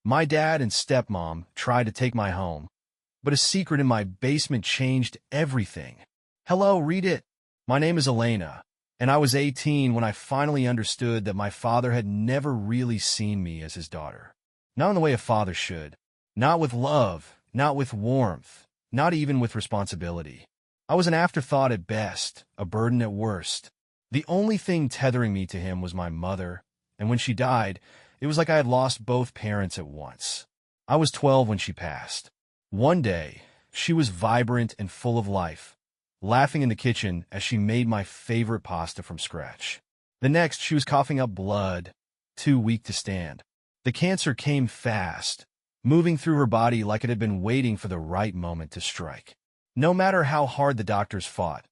My dad and stepmom tried to take my home, but a secret in my basement changed everything. Hello, read it. My name is Elena, and I was 18 when I finally understood that my father had never really seen me as his daughter. Not in the way a father should. Not with love, not with warmth, not even with responsibility. I was an afterthought at best, a burden at worst. The only thing tethering me to him was my mother, and when she died, it was like I had lost both parents at once. I was 12 when she passed. One day, she was vibrant and full of life, laughing in the kitchen as she made my favorite pasta from scratch. The next, she was coughing up blood, too weak to stand. The cancer came fast, moving through her body like it had been waiting for the right moment to strike. No matter how hard the doctors fought,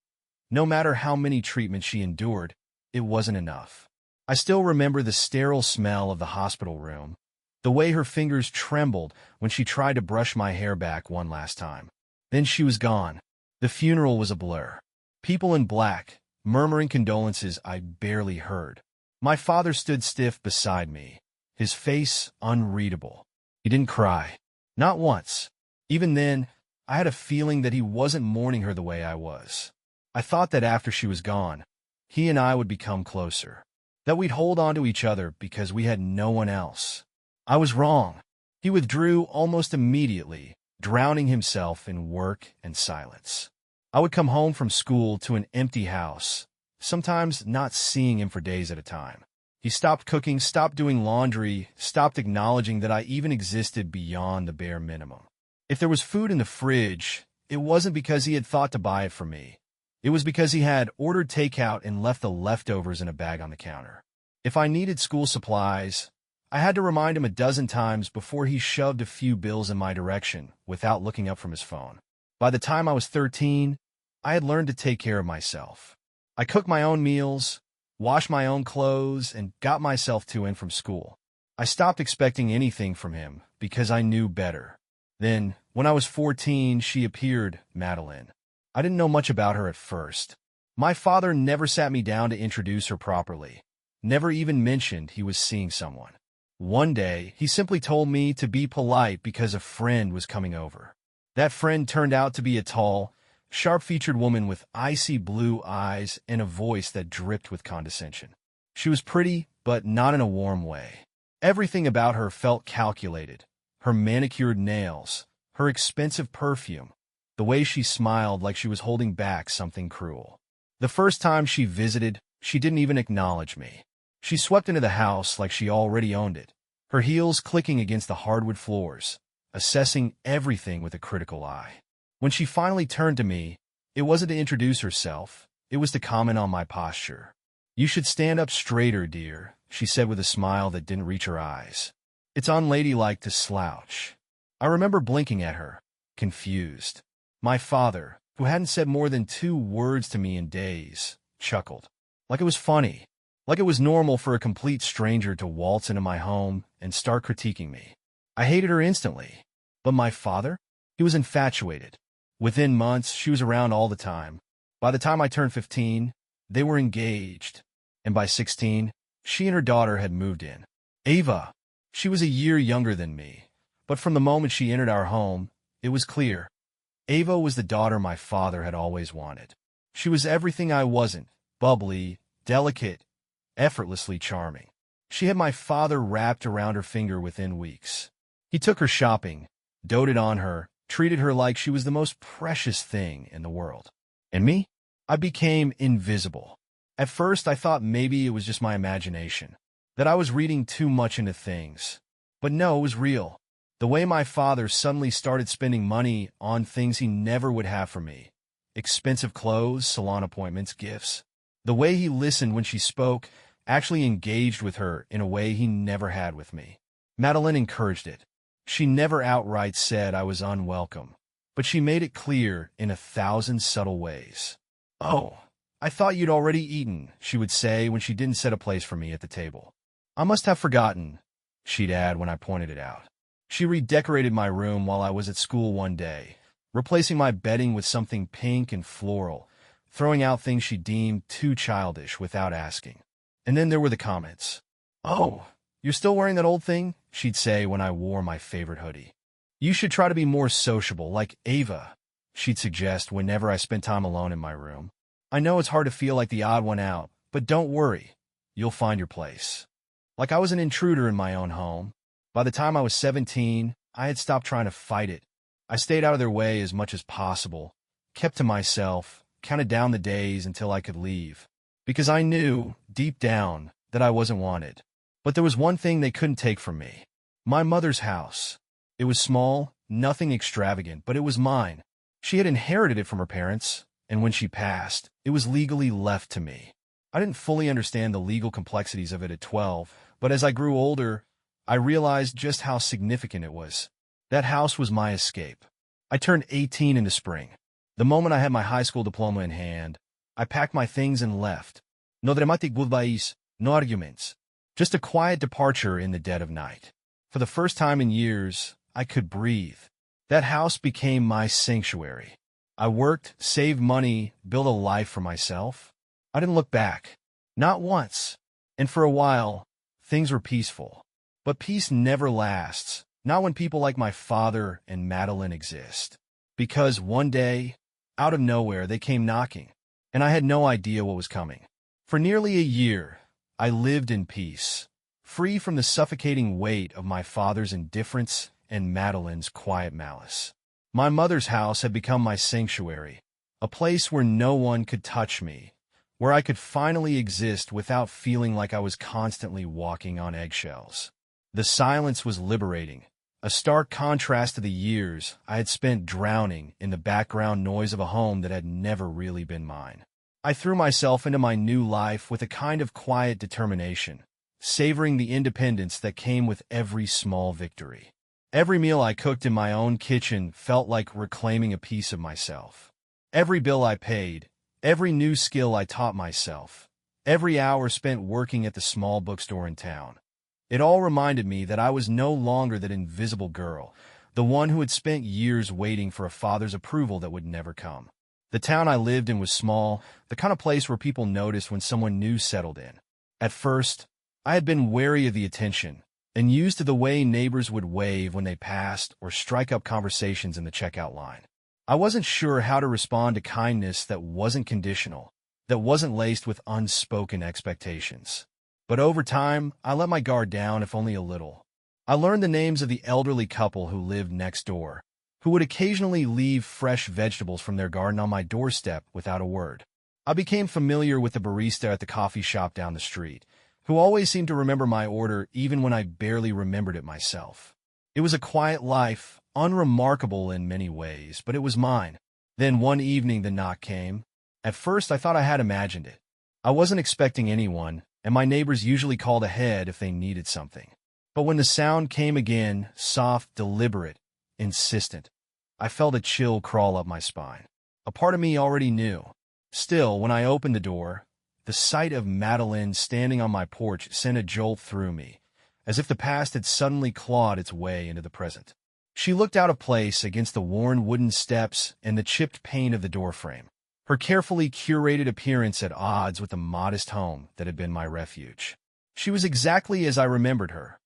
no matter how many treatments she endured, it wasn't enough. I still remember the sterile smell of the hospital room, the way her fingers trembled when she tried to brush my hair back one last time. Then she was gone. The funeral was a blur. People in black, murmuring condolences I barely heard. My father stood stiff beside me, his face unreadable. He didn't cry. Not once. Even then, I had a feeling that he wasn't mourning her the way I was. I thought that after she was gone, he and I would become closer, that we'd hold on to each other because we had no one else. I was wrong. He withdrew almost immediately, drowning himself in work and silence. I would come home from school to an empty house, sometimes not seeing him for days at a time. He stopped cooking, stopped doing laundry, stopped acknowledging that I even existed beyond the bare minimum. If there was food in the fridge, it wasn't because he had thought to buy it for me. It was because he had ordered takeout and left the leftovers in a bag on the counter. If I needed school supplies, I had to remind him a dozen times before he shoved a few bills in my direction without looking up from his phone. By the time I was 13, I had learned to take care of myself. I cooked my own meals, washed my own clothes, and got myself to and from school. I stopped expecting anything from him because I knew better. Then, when I was 14, she appeared, Madeline. I didn't know much about her at first. My father never sat me down to introduce her properly, never even mentioned he was seeing someone. One day, he simply told me to be polite because a friend was coming over. That friend turned out to be a tall, sharp-featured woman with icy blue eyes and a voice that dripped with condescension. She was pretty, but not in a warm way. Everything about her felt calculated. Her manicured nails, her expensive perfume, the way she smiled like she was holding back something cruel. The first time she visited, she didn't even acknowledge me. She swept into the house like she already owned it, her heels clicking against the hardwood floors, assessing everything with a critical eye. When she finally turned to me, it wasn't to introduce herself, it was to comment on my posture. "You should stand up straighter, dear," she said with a smile that didn't reach her eyes. "It's unladylike to slouch." I remember blinking at her, confused. My father, who hadn't said more than 2 words to me in days, chuckled. Like it was funny. Like it was normal for a complete stranger to waltz into my home and start critiquing me. I hated her instantly. But my father? He was infatuated. Within months, she was around all the time. By the time I turned 15, they were engaged. And by 16, she and her daughter had moved in. Ava. She was a year younger than me. But from the moment she entered our home, it was clear. Ava was the daughter my father had always wanted. She was everything I wasn't, bubbly, delicate, effortlessly charming. She had my father wrapped around her finger within weeks. He took her shopping, doted on her, treated her like she was the most precious thing in the world. And me? I became invisible. At first, I thought maybe it was just my imagination, that I was reading too much into things. But no, it was real. The way my father suddenly started spending money on things he never would have for me. Expensive clothes, salon appointments, gifts. The way he listened when she spoke, actually engaged with her in a way he never had with me. Madeline encouraged it. She never outright said I was unwelcome, but she made it clear in 1,000 subtle ways. "Oh, I thought you'd already eaten," she would say when she didn't set a place for me at the table. "I must have forgotten," she'd add when I pointed it out. She redecorated my room while I was at school one day, replacing my bedding with something pink and floral, throwing out things she deemed too childish without asking. And then there were the comments. "Oh, "You're still wearing that old thing?" she'd say when I wore my favorite hoodie. "You should try to be more sociable, like Ava," she'd suggest whenever I spent time alone in my room. "I know it's hard to feel like the odd one out, but don't worry. You'll find your place." Like I was an intruder in my own home. By the time I was 17, I had stopped trying to fight it. I stayed out of their way as much as possible, kept to myself, counted down the days until I could leave. Because I knew, deep down, that I wasn't wanted. But there was one thing they couldn't take from me. My mother's house. It was small, nothing extravagant, but it was mine. She had inherited it from her parents, and when she passed, it was legally left to me. I didn't fully understand the legal complexities of it at 12, but as I grew older, I realized just how significant it was. That house was my escape. I turned 18 in the spring. The moment I had my high school diploma in hand, I packed my things and left. No dramatic goodbyes, no arguments. Just a quiet departure in the dead of night. For the first time in years, I could breathe. That house became my sanctuary. I worked, saved money, built a life for myself. I didn't look back. Not once. And for a while, things were peaceful. But peace never lasts, not when people like my father and Madeline exist. Because one day, out of nowhere, they came knocking, and I had no idea what was coming. For nearly a year, I lived in peace, free from the suffocating weight of my father's indifference and Madeline's quiet malice. My mother's house had become my sanctuary, a place where no one could touch me, where I could finally exist without feeling like I was constantly walking on eggshells. The silence was liberating, a stark contrast to the years I had spent drowning in the background noise of a home that had never really been mine. I threw myself into my new life with a kind of quiet determination, savoring the independence that came with every small victory. Every meal I cooked in my own kitchen felt like reclaiming a piece of myself. Every bill I paid, every new skill I taught myself, every hour spent working at the small bookstore in town. It all reminded me that I was no longer that invisible girl, the one who had spent years waiting for a father's approval that would never come. The town I lived in was small, the kind of place where people noticed when someone new settled in. At first, I had been wary of the attention, and used to the way neighbors would wave when they passed or strike up conversations in the checkout line. I wasn't sure how to respond to kindness that wasn't conditional, that wasn't laced with unspoken expectations. But over time, I let my guard down, if only a little. I learned the names of the elderly couple who lived next door, who would occasionally leave fresh vegetables from their garden on my doorstep without a word. I became familiar with the barista at the coffee shop down the street, who always seemed to remember my order even when I barely remembered it myself. It was a quiet life, unremarkable in many ways, but it was mine. Then one evening the knock came. At first I thought I had imagined it. I wasn't expecting anyone, and my neighbors usually called ahead if they needed something. But when the sound came again, soft, deliberate, insistent, I felt a chill crawl up my spine. A part of me already knew. Still, when I opened the door, the sight of Madeline standing on my porch sent a jolt through me, as if the past had suddenly clawed its way into the present. She looked out of place against the worn wooden steps and the chipped paint of the doorframe, her carefully curated appearance at odds with the modest home that had been my refuge. She was exactly as I remembered her,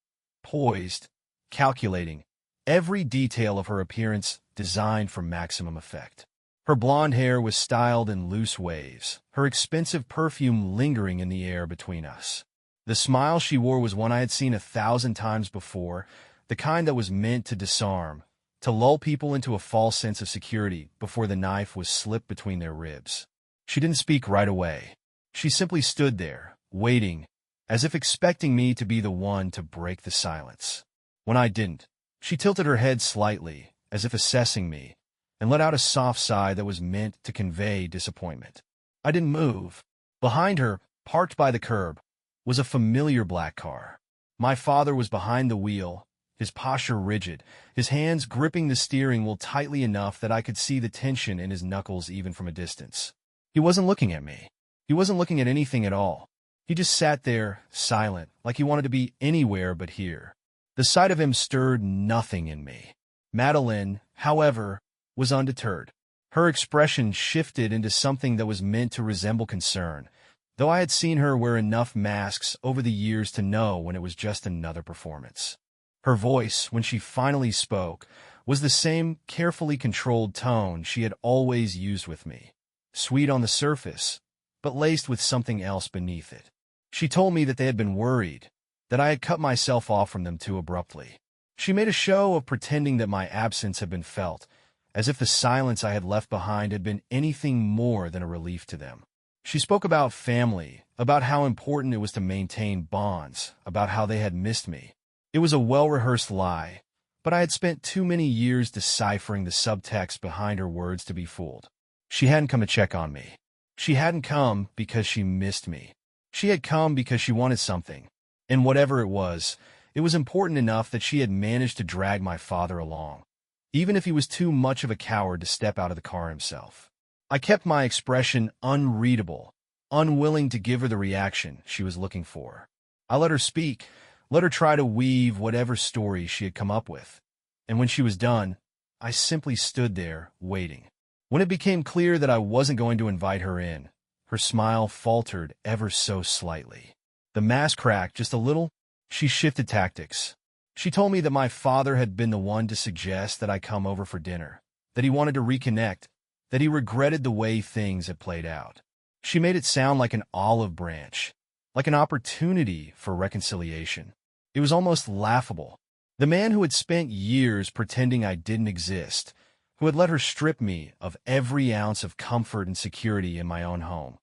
poised, calculating, every detail of her appearance designed for maximum effect. Her blonde hair was styled in loose waves, her expensive perfume lingering in the air between us. The smile she wore was one I had seen 1,000 times before, the kind that was meant to disarm, to lull people into a false sense of security before the knife was slipped between their ribs. She didn't speak right away. She simply stood there, waiting, as if expecting me to be the one to break the silence. When I didn't, she tilted her head slightly, as if assessing me, and let out a soft sigh that was meant to convey disappointment. I didn't move. Behind her, parked by the curb, was a familiar black car. My father was behind the wheel, his posture rigid, his hands gripping the steering wheel tightly enough that I could see the tension in his knuckles even from a distance. He wasn't looking at me. He wasn't looking at anything at all. He just sat there, silent, like he wanted to be anywhere but here. The sight of him stirred nothing in me. Madeline, however, was undeterred. Her expression shifted into something that was meant to resemble concern, though I had seen her wear enough masks over the years to know when it was just another performance. Her voice, when she finally spoke, was the same carefully controlled tone she had always used with me, sweet on the surface, but laced with something else beneath it. She told me that they had been worried, that I had cut myself off from them too abruptly. She made a show of pretending that my absence had been felt, as if the silence I had left behind had been anything more than a relief to them. She spoke about family, about how important it was to maintain bonds, about how they had missed me. It was a well-rehearsed lie, but I had spent too many years deciphering the subtext behind her words to be fooled. She hadn't come to check on me. She hadn't come because she missed me. She had come because she wanted something, and whatever it was important enough that she had managed to drag my father along, even if he was too much of a coward to step out of the car himself. I kept my expression unreadable, unwilling to give her the reaction she was looking for. I let her speak, let her try to weave whatever story she had come up with, and when she was done, I simply stood there, waiting. When it became clear that I wasn't going to invite her in, her smile faltered ever so slightly. The mask cracked just a little. She shifted tactics. She told me that my father had been the one to suggest that I come over for dinner, that he wanted to reconnect, that he regretted the way things had played out. She made it sound like an olive branch, like an opportunity for reconciliation. It was almost laughable. The man who had spent years pretending I didn't exist, who had let her strip me of every ounce of comfort and security in my own home,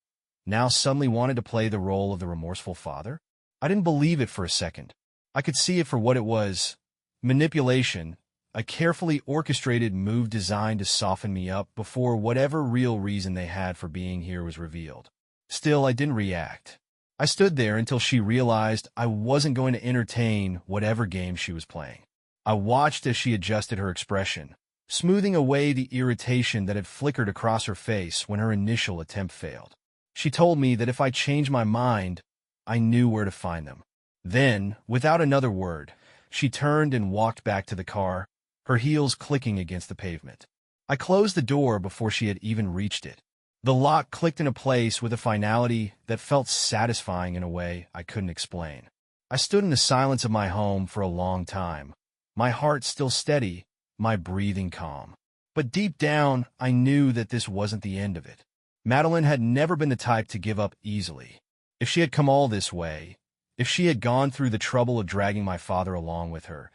now suddenly wanted to play the role of the remorseful father? I didn't believe it for a second. I could see it for what it was: manipulation, a carefully orchestrated move designed to soften me up before whatever real reason they had for being here was revealed. Still, I didn't react. I stood there until she realized I wasn't going to entertain whatever game she was playing. I watched as she adjusted her expression, smoothing away the irritation that had flickered across her face when her initial attempt failed. She told me that if I changed my mind, I knew where to find them. Then, without another word, she turned and walked back to the car, her heels clicking against the pavement. I closed the door before she had even reached it. The lock clicked into place with a finality that felt satisfying in a way I couldn't explain. I stood in the silence of my home for a long time, my heart still steady, my breathing calm. But deep down, I knew that this wasn't the end of it. Madeline had never been the type to give up easily. If she had come all this way, if she had gone through the trouble of dragging my father along with her,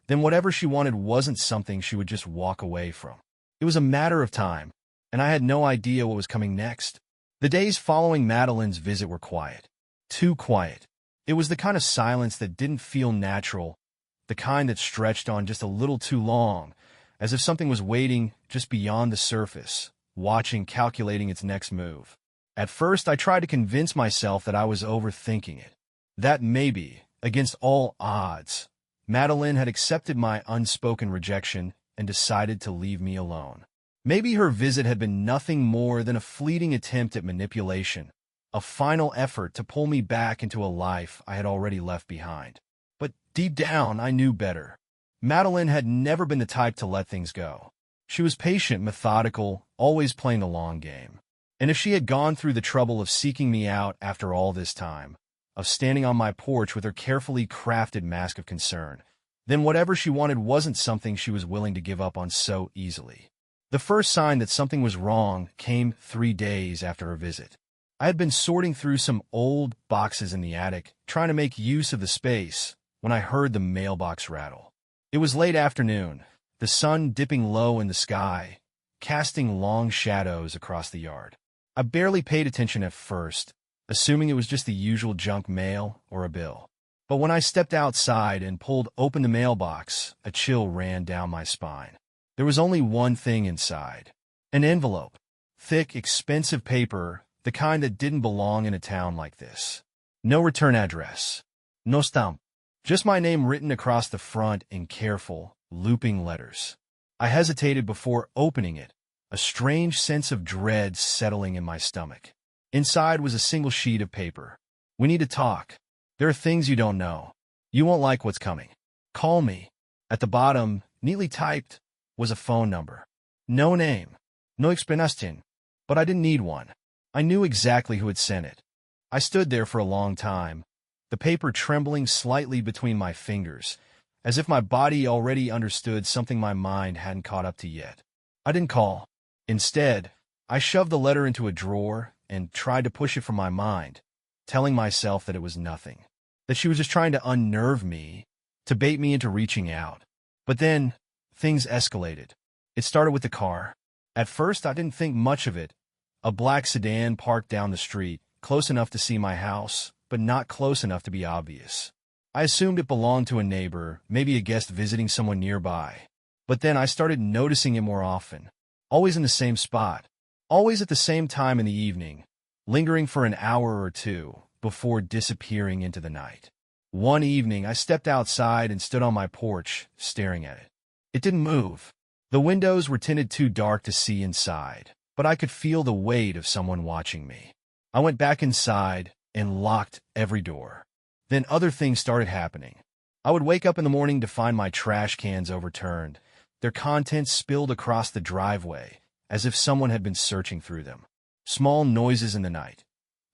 then whatever she wanted wasn't something she would just walk away from. It was a matter of time, and I had no idea what was coming next. The days following Madeline's visit were quiet. Too quiet. It was the kind of silence that didn't feel natural, the kind that stretched on just a little too long, as if something was waiting just beyond the surface, watching, calculating its next move. At first, I tried to convince myself that I was overthinking it, that maybe, against all odds, Madeline had accepted my unspoken rejection and decided to leave me alone. Maybe her visit had been nothing more than a fleeting attempt at manipulation, a final effort to pull me back into a life I had already left behind. But deep down, I knew better. Madeline had never been the type to let things go. She was patient, methodical, always playing the long game. And if she had gone through the trouble of seeking me out after all this time, of standing on my porch with her carefully crafted mask of concern, then whatever she wanted wasn't something she was willing to give up on so easily. The first sign that something was wrong came 3 days after her visit. I had been sorting through some old boxes in the attic, trying to make use of the space, when I heard the mailbox rattle. It was late afternoon, the sun dipping low in the sky, casting long shadows across the yard. I barely paid attention at first, assuming it was just the usual junk mail or a bill. But when I stepped outside and pulled open the mailbox, a chill ran down my spine. There was only one thing inside: an envelope. Thick, expensive paper, the kind that didn't belong in a town like this. No return address. No stamp. Just my name written across the front in careful, looping letters. I hesitated before opening it, a strange sense of dread settling in my stomach. Inside was a single sheet of paper. "We need to talk. There are things you don't know. You won't like what's coming. Call me." At the bottom, neatly typed, was a phone number. No name, no explanation, but I didn't need one. I knew exactly who had sent it. I stood there for a long time, the paper trembling slightly between my fingers, as if my body already understood something my mind hadn't caught up to yet. I didn't call. Instead, I shoved the letter into a drawer and tried to push it from my mind, telling myself that it was nothing, that she was just trying to unnerve me, to bait me into reaching out. But then, things escalated. It started with the car. At first, I didn't think much of it. A black sedan parked down the street, close enough to see my house, but not close enough to be obvious. I assumed it belonged to a neighbor, maybe a guest visiting someone nearby. But then I started noticing it more often, always in the same spot, always at the same time in the evening, lingering for an hour or two before disappearing into the night. One evening, I stepped outside and stood on my porch, staring at it. It didn't move. The windows were tinted too dark to see inside, but I could feel the weight of someone watching me. I went back inside and locked every door. Then other things started happening. I would wake up in the morning to find my trash cans overturned, their contents spilled across the driveway, as if someone had been searching through them. Small noises in the night.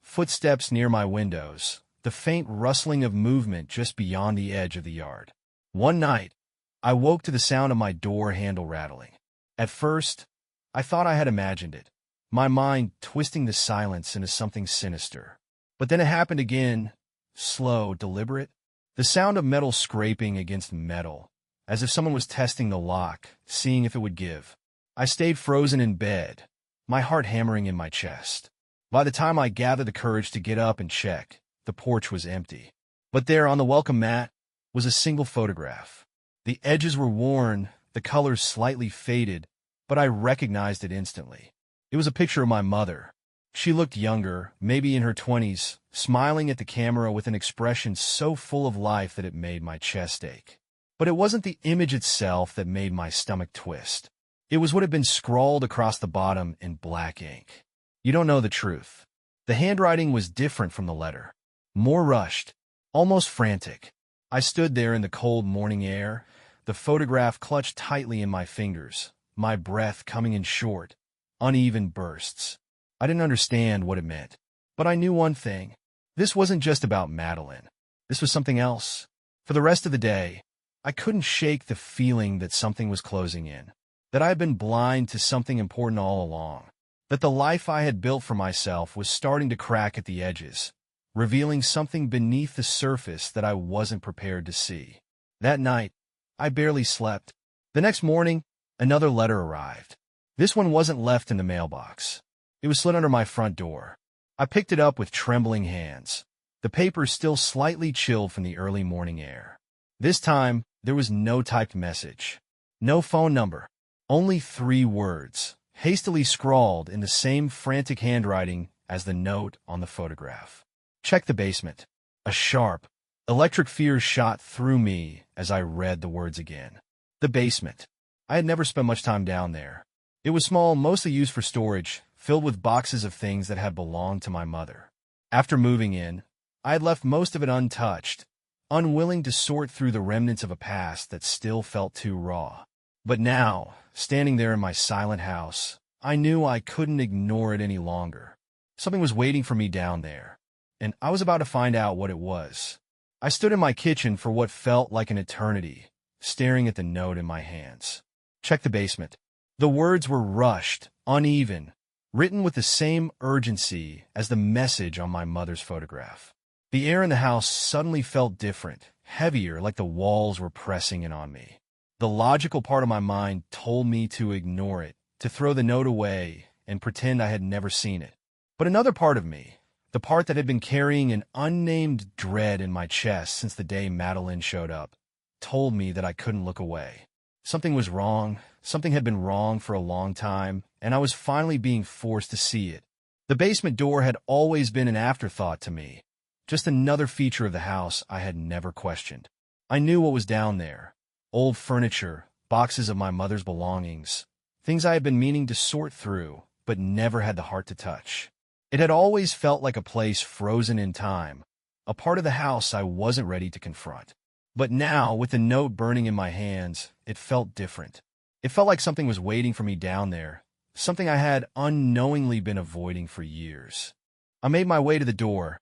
Footsteps near my windows, the faint rustling of movement just beyond the edge of the yard. One night, I woke to the sound of my door handle rattling. At first, I thought I had imagined it, my mind twisting the silence into something sinister. But then it happened again, slow, deliberate. The sound of metal scraping against metal, as if someone was testing the lock, seeing if it would give. I stayed frozen in bed, my heart hammering in my chest. By the time I gathered the courage to get up and check, the porch was empty. But there on the welcome mat was a single photograph. The edges were worn, the colors slightly faded, but I recognized it instantly. It was a picture of my mother. She looked younger, maybe in her 20s, smiling at the camera with an expression so full of life that it made my chest ache. But it wasn't the image itself that made my stomach twist. It was what had been scrawled across the bottom in black ink. You don't know the truth. The handwriting was different from the letter. More rushed, almost frantic. I stood there in the cold morning air, the photograph clutched tightly in my fingers, my breath coming in short, uneven bursts. I didn't understand what it meant, but I knew one thing. This wasn't just about Madeline. This was something else. For the rest of the day, I couldn't shake the feeling that something was closing in, that I had been blind to something important all along, that the life I had built for myself was starting to crack at the edges, revealing something beneath the surface that I wasn't prepared to see. That night, I barely slept. The next morning, another letter arrived. This one wasn't left in the mailbox. It was slid under my front door. I picked it up with trembling hands, the paper still slightly chilled from the early morning air. This time, there was no typed message, no phone number, only 3 words, hastily scrawled in the same frantic handwriting as the note on the photograph. Check the basement. A sharp, electric fear shot through me as I read the words again. The basement. I had never spent much time down there. It was small, mostly used for storage, filled with boxes of things that had belonged to my mother. After moving in, I had left most of it untouched, unwilling to sort through the remnants of a past that still felt too raw. But now, standing there in my silent house, I knew I couldn't ignore it any longer. Something was waiting for me down there, and I was about to find out what it was. I stood in my kitchen for what felt like an eternity, staring at the note in my hands. Check the basement. The words were rushed, uneven, written with the same urgency as the message on my mother's photograph. The air in the house suddenly felt different, heavier, like the walls were pressing in on me. The logical part of my mind told me to ignore it, to throw the note away and pretend I had never seen it. But another part of me, the part that had been carrying an unnamed dread in my chest since the day Madeline showed up, told me that I couldn't look away. Something was wrong, something had been wrong for a long time, and I was finally being forced to see it. The basement door had always been an afterthought to me, just another feature of the house I had never questioned. I knew what was down there. Old furniture, boxes of my mother's belongings, things I had been meaning to sort through, but never had the heart to touch. It had always felt like a place frozen in time, a part of the house I wasn't ready to confront. But now, with the note burning in my hands, it felt different. It felt like something was waiting for me down there, something I had unknowingly been avoiding for years. I made my way to the door,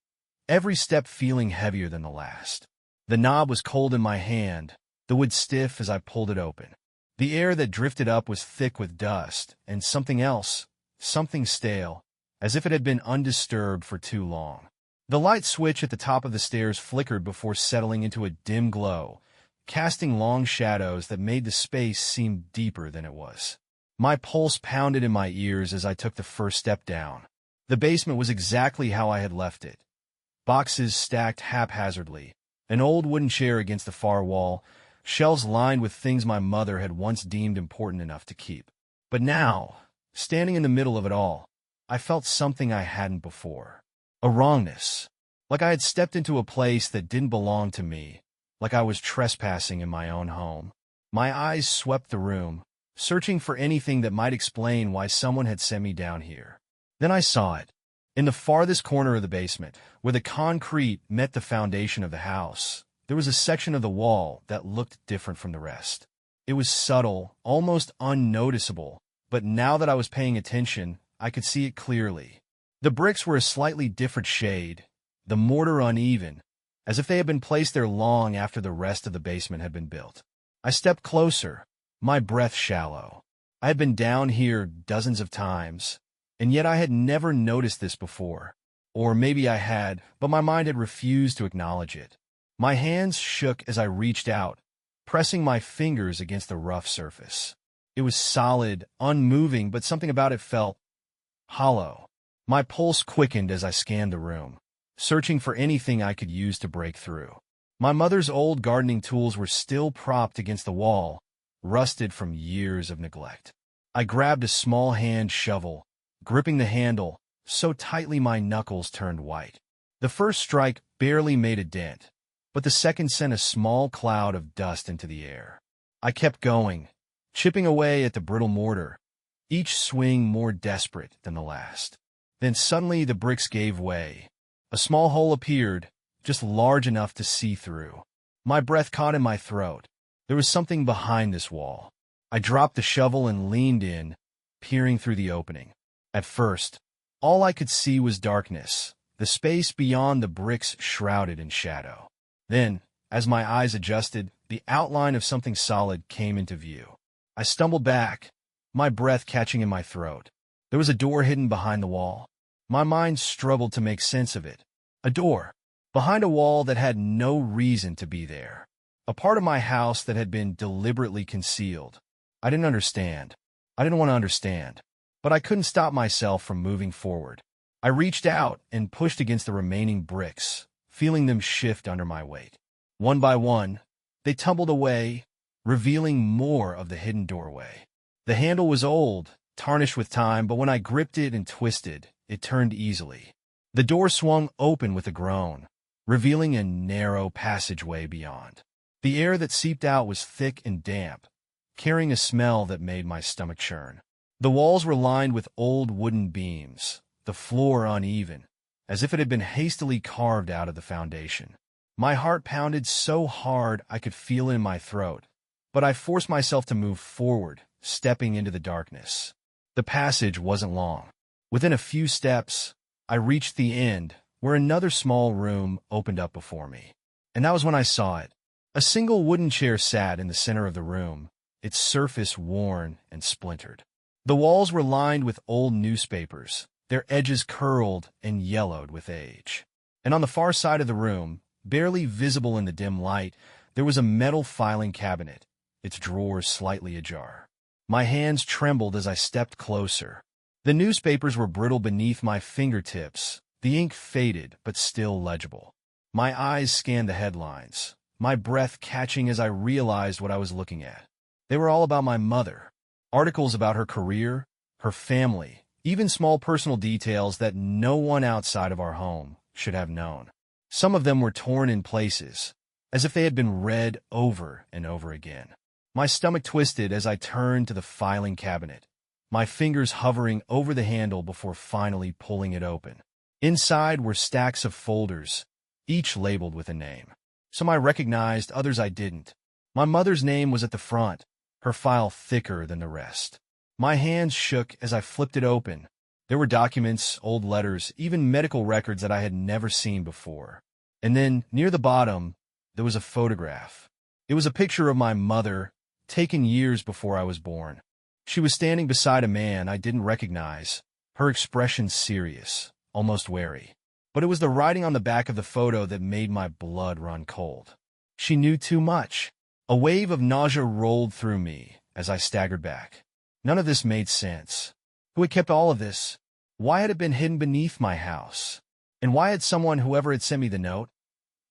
every step feeling heavier than the last. The knob was cold in my hand, the wood stiff as I pulled it open. The air that drifted up was thick with dust, and something else, something stale, as if it had been undisturbed for too long. The light switch at the top of the stairs flickered before settling into a dim glow, casting long shadows that made the space seem deeper than it was. My pulse pounded in my ears as I took the first step down. The basement was exactly how I had left it. Boxes stacked haphazardly, an old wooden chair against the far wall, shelves lined with things my mother had once deemed important enough to keep. But now, standing in the middle of it all, I felt something I hadn't before. A wrongness. Like I had stepped into a place that didn't belong to me, like I was trespassing in my own home. My eyes swept the room, searching for anything that might explain why someone had sent me down here. Then I saw it. In the farthest corner of the basement, where the concrete met the foundation of the house, there was a section of the wall that looked different from the rest. It was subtle, almost unnoticeable, but now that I was paying attention, I could see it clearly. The bricks were a slightly different shade, the mortar uneven, as if they had been placed there long after the rest of the basement had been built. I stepped closer, my breath shallow. I had been down here dozens of times, and yet I had never noticed this before. Or maybe I had, but my mind had refused to acknowledge it. My hands shook as I reached out, pressing my fingers against the rough surface. It was solid, unmoving, but something about it felt hollow. My pulse quickened as I scanned the room, searching for anything I could use to break through. My mother's old gardening tools were still propped against the wall, rusted from years of neglect. I grabbed a small hand shovel, gripping the handle so tightly my knuckles turned white. The first strike barely made a dent, but the second sent a small cloud of dust into the air. I kept going, chipping away at the brittle mortar, each swing more desperate than the last. Then suddenly the bricks gave way. A small hole appeared, just large enough to see through. My breath caught in my throat. There was something behind this wall. I dropped the shovel and leaned in, peering through the opening. At first, all I could see was darkness, the space beyond the bricks shrouded in shadow. Then, as my eyes adjusted, the outline of something solid came into view. I stumbled back, my breath catching in my throat. There was a door hidden behind the wall. My mind struggled to make sense of it. A door, behind a wall that had no reason to be there. A part of my house that had been deliberately concealed. I didn't understand. I didn't want to understand. But I couldn't stop myself from moving forward. I reached out and pushed against the remaining bricks, feeling them shift under my weight. One by one, they tumbled away, revealing more of the hidden doorway. The handle was old, tarnished with time, but when I gripped it and twisted, it turned easily. The door swung open with a groan, revealing a narrow passageway beyond. The air that seeped out was thick and damp, carrying a smell that made my stomach churn. The walls were lined with old wooden beams, the floor uneven, as if it had been hastily carved out of the foundation. My heart pounded so hard I could feel it in my throat, but I forced myself to move forward, stepping into the darkness. The passage wasn't long. Within a few steps, I reached the end, where another small room opened up before me. And that was when I saw it. A single wooden chair sat in the center of the room, its surface worn and splintered. The walls were lined with old newspapers, their edges curled and yellowed with age. And on the far side of the room, barely visible in the dim light, there was a metal filing cabinet, its drawers slightly ajar. My hands trembled as I stepped closer. The newspapers were brittle beneath my fingertips, the ink faded but still legible. My eyes scanned the headlines, my breath catching as I realized what I was looking at. They were all about my mother. Articles about her career, her family, even small personal details that no one outside of our home should have known. Some of them were torn in places, as if they had been read over and over again. My stomach twisted as I turned to the filing cabinet, my fingers hovering over the handle before finally pulling it open. Inside were stacks of folders, each labeled with a name. Some I recognized, others I didn't. My mother's name was at the front, her file thicker than the rest. My hands shook as I flipped it open, There were documents, old letters, even medical records that I had never seen before. And then, near the bottom, there was a photograph. It was a picture of my mother, taken years before I was born. She was standing beside a man I didn't recognize, her expression serious, almost wary. But it was the writing on the back of the photo that made my blood run cold. She knew too much. A wave of nausea rolled through me as I staggered back. None of this made sense. Who had kept all of this? Why had it been hidden beneath my house? And why had someone, whoever had sent me the note,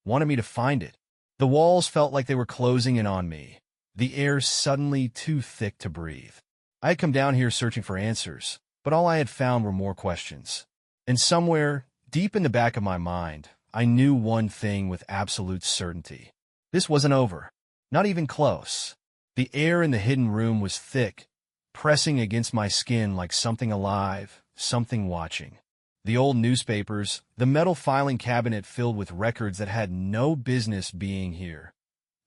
wanted me to find it? The walls felt like they were closing in on me, the air suddenly too thick to breathe. I had come down here searching for answers, but all I had found were more questions. And somewhere, deep in the back of my mind, I knew one thing with absolute certainty. This wasn't over. Not even close. The air in the hidden room was thick, pressing against my skin like something alive, something watching. The old newspapers, the metal filing cabinet filled with records that had no business being here.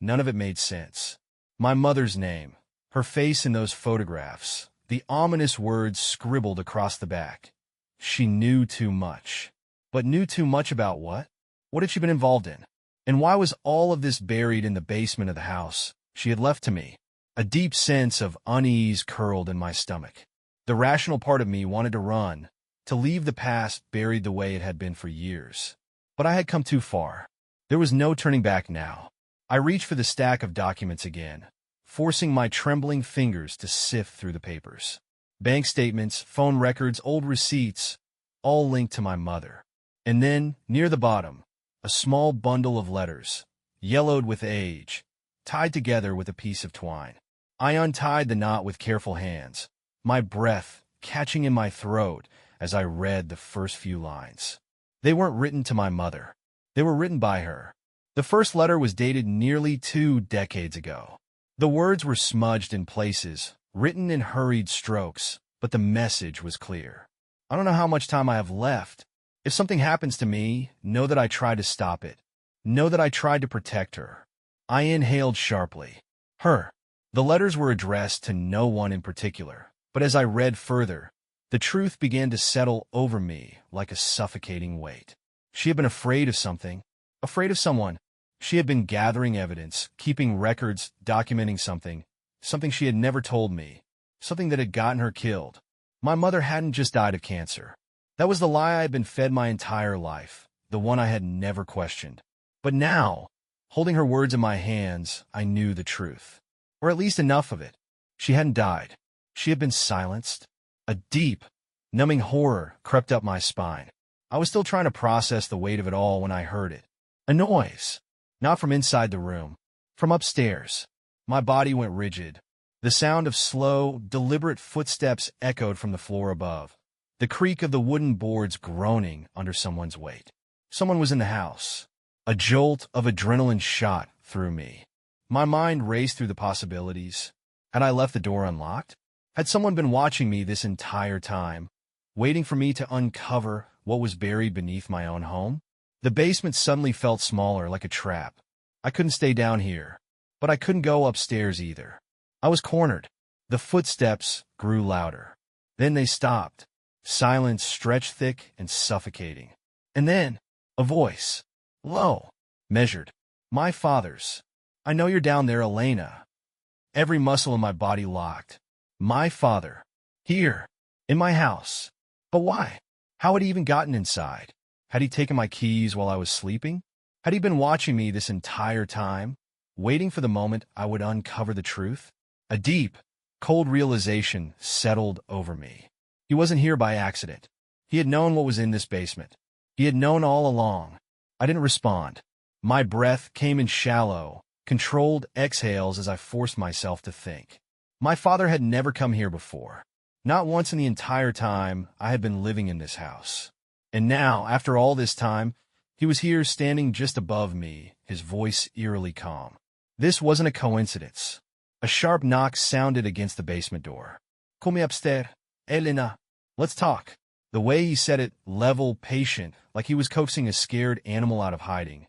None of it made sense. My mother's name, her face in those photographs, the ominous words scribbled across the back. She knew too much. But knew too much about what? What had she been involved in? And why was all of this buried in the basement of the house she had left to me? A deep sense of unease curled in my stomach. The rational part of me wanted to run, to leave the past buried the way it had been for years. But I had come too far. There was no turning back now. I reached for the stack of documents again, forcing my trembling fingers to sift through the papers. Bank statements, phone records, old receipts, all linked to my mother. And then, near the bottom, a small bundle of letters, yellowed with age, tied together with a piece of twine. I untied the knot with careful hands, my breath catching in my throat as I read the first few lines. They weren't written to my mother. They were written by her. The first letter was dated nearly 2 decades ago. The words were smudged in places, written in hurried strokes, but the message was clear. I don't know how much time I have left. If something happens to me, know that I tried to stop it. Know that I tried to protect her. I inhaled sharply. Her. The letters were addressed to no one in particular, but as I read further, the truth began to settle over me like a suffocating weight. She had been afraid of something, afraid of someone. She had been gathering evidence, keeping records, documenting something she had never told me, something that had gotten her killed. My mother hadn't just died of cancer. That was the lie I had been fed my entire life, the one I had never questioned. But now, holding her words in my hands, I knew the truth. Or at least enough of it. She hadn't died. She had been silenced. A deep, numbing horror crept up my spine. I was still trying to process the weight of it all when I heard it. A noise. Not from inside the room. From upstairs. My body went rigid. The sound of slow, deliberate footsteps echoed from the floor above. The creak of the wooden boards groaning under someone's weight. Someone was in the house. A jolt of adrenaline shot through me. My mind raced through the possibilities. Had I left the door unlocked? Had someone been watching me this entire time, waiting for me to uncover what was buried beneath my own home? The basement suddenly felt smaller, like a trap. I couldn't stay down here, but I couldn't go upstairs either. I was cornered. The footsteps grew louder. Then they stopped. Silence stretched thick and suffocating. And then, a voice. Low. Measured. My father's. I know you're down there, Elena. Every muscle in my body locked. My father. Here. In my house. But why? How had he even gotten inside? Had he taken my keys while I was sleeping? Had he been watching me this entire time, waiting for the moment I would uncover the truth? A deep, cold realization settled over me. He wasn't here by accident. He had known what was in this basement. He had known all along. I didn't respond. My breath came in shallow, controlled exhales as I forced myself to think. My father had never come here before. Not once in the entire time I had been living in this house. And now, after all this time, he was here standing just above me, his voice eerily calm. This wasn't a coincidence. A sharp knock sounded against the basement door. Come upstairs, Elena. Let's talk. The way he said it, level, patient, like he was coaxing a scared animal out of hiding,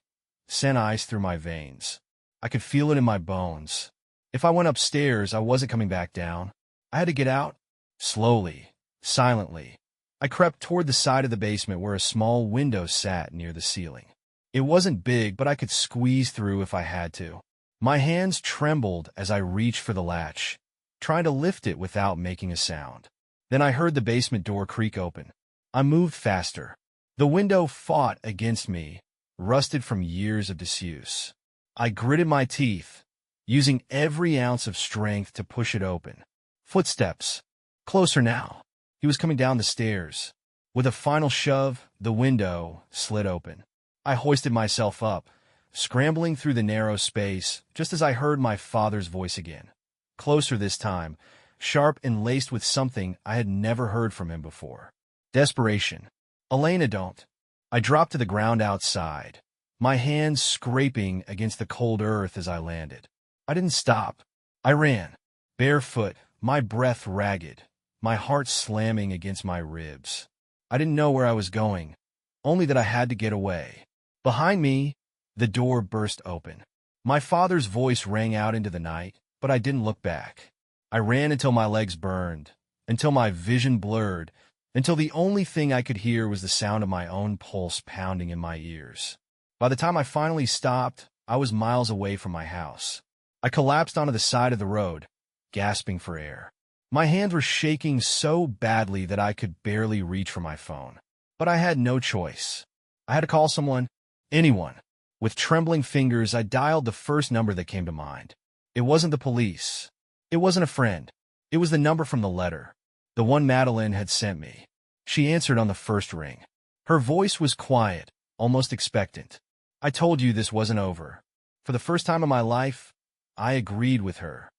sent ice through my veins. I could feel it in my bones. If I went upstairs, I wasn't coming back down. I had to get out. Slowly, silently. I crept toward the side of the basement where a small window sat near the ceiling. It wasn't big, but I could squeeze through if I had to. My hands trembled as I reached for the latch, trying to lift it without making a sound. Then I heard the basement door creak open. I moved faster. The window fought against me, rusted from years of disuse. I gritted my teeth, using every ounce of strength to push it open. Footsteps. Closer now. He was coming down the stairs. With a final shove, the window slid open. I hoisted myself up, scrambling through the narrow space, just as I heard my father's voice again. Closer this time, sharp and laced with something I had never heard from him before. Desperation. Elena, don't. I dropped to the ground outside, my hands scraping against the cold earth as I landed. I didn't stop. I ran, barefoot, my breath ragged, my heart slamming against my ribs. I didn't know where I was going, only that I had to get away. Behind me, the door burst open. My father's voice rang out into the night, but I didn't look back. I ran until my legs burned, until my vision blurred, until the only thing I could hear was the sound of my own pulse pounding in my ears. By the time I finally stopped, I was miles away from my house. I collapsed onto the side of the road, gasping for air. My hands were shaking so badly that I could barely reach for my phone. But I had no choice. I had to call someone, anyone. With trembling fingers, I dialed the first number that came to mind. It wasn't the police. It wasn't a friend. It was the number from the letter, the one Madeline had sent me. She answered on the first ring. Her voice was quiet, almost expectant. I told you this wasn't over. For the first time in my life, I agreed with her.